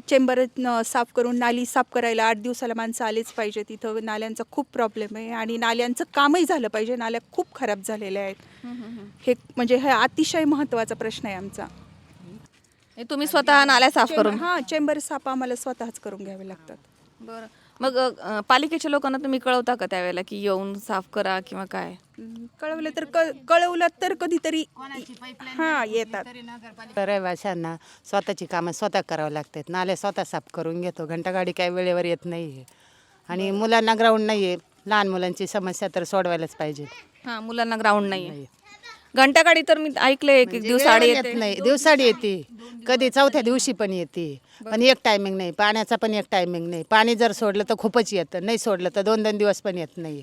Chamber साफ करून नाली साफ करायला 8 दिवसाला माणसं आलेच पाहिजे. तिथं नाल्यांचा खूप प्रॉब्लेम आहे आणि नाल्यांचं कामही झालं पाहिजे. नाल्या खूप खराब झालेल्या आहेत. हे म्हणजे हा अतिशय महत्त्वाचा प्रश्न आहे आमचा. तुम्ही स्वतः नाल्या साफ करून चेंबर साफ आम्हाला स्वतःच करून घ्यावे लागतात. बरं. मग पालिकेच्या लोकांना तुम्ही कळवता का त्यावेळेला की येऊन साफ करा किंवा काय? कळवलं तर कधीतरी येतात. रहिवाशांना स्वतःची कामं स्वतः करावं लागतात. नाल्या स्वतः साफ करून घेतो. घंटागाडी काही वेळेवर येत नाही आहे आणि मुलांना ग्राउंड नाही आहे. लहान मुलांची समस्या तर सोडवायलाच पाहिजे. हां, मुलांना ग्राउंड नाही. घंटागाडी तर मी ऐकलंय एक दिवसाआड येत नाही, दिवसाआड येते, कधी चौथ्या दिवशी पण येते, पण एक टायमिंग नाही. पाण्याचा पण एक टायमिंग नाही. पाणी जर सोडलं तर खूपच येतं, नाही सोडलं तर 2-2 दिवस पण येत नाही.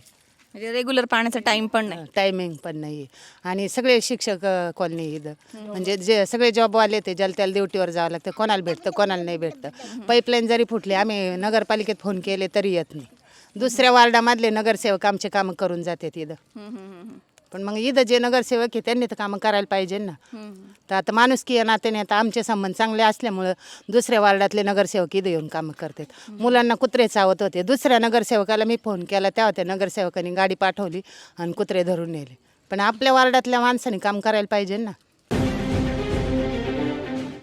म्हणजे रेग्युलर पाण्याचा टाइम पण नाही. टायमिंग पण नाही. आणि सगळे शिक्षक कॉलनी इथं म्हणजे जे सगळे जॉबवाले ते ज्याला त्याला ड्युटीवर जावं लागतं. कोणाला भेटतं कोणाला नाही भेटतं. पाईपलाईन जरी फुटली आम्ही नगरपालिकेत फोन केले तरी येत नाही. दुसऱ्या वार्डामधले नगरसेवक आमचे कामं करून जातात इथं. पण मग इथं जे नगरसेवक आहे त्यांनी तर कामं करायला पाहिजे ना. तर आता माणुसकी या नात्याने आता आमचे संबंध चांगले असल्यामुळं दुसऱ्या वार्डातले नगरसेवक इथं येऊन कामं करतात. मुलांना कुत्रे चावत होते. दुसऱ्या नगरसेवकाला मी फोन केला तेव्हा त्या नगरसेवकांनी गाडी पाठवली आणि कुत्रे धरून नेले. पण आपल्या वार्डातल्या माणसाने काम करायला पाहिजे ना.